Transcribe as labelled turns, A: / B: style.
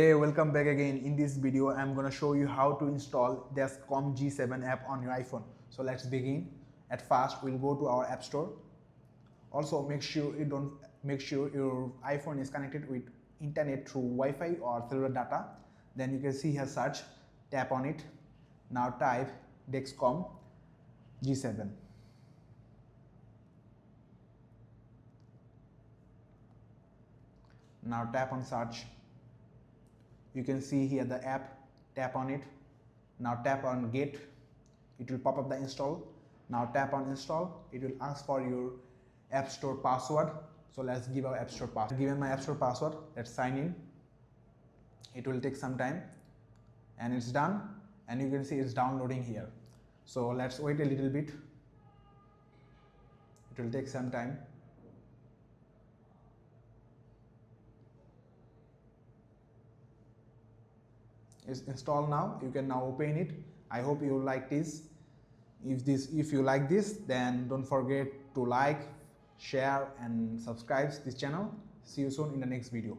A: Hey, welcome back again. In this video I'm gonna show you how to install Dexcom G7 app on your iPhone. So let's begin. At first we'll go to our app store. Also make sure your iPhone is connected with internet through Wi-Fi or cellular data. Then you can see here search, tap on it. Now type Dexcom G7. Now tap on search. You can see here the app, tap on it. Now tap on get, it will pop up the install. Now tap on install, it will ask for your app store password. So let's give our app store password. Given my app store password, let's sign in. It will take some time and it's done, and you can see it's downloading here. So let's wait a little bit. It will take some time. It's installed now. You can now open it. I hope you like this. If you like this, then don't forget to like, share and subscribe this channel. See you soon in the next video.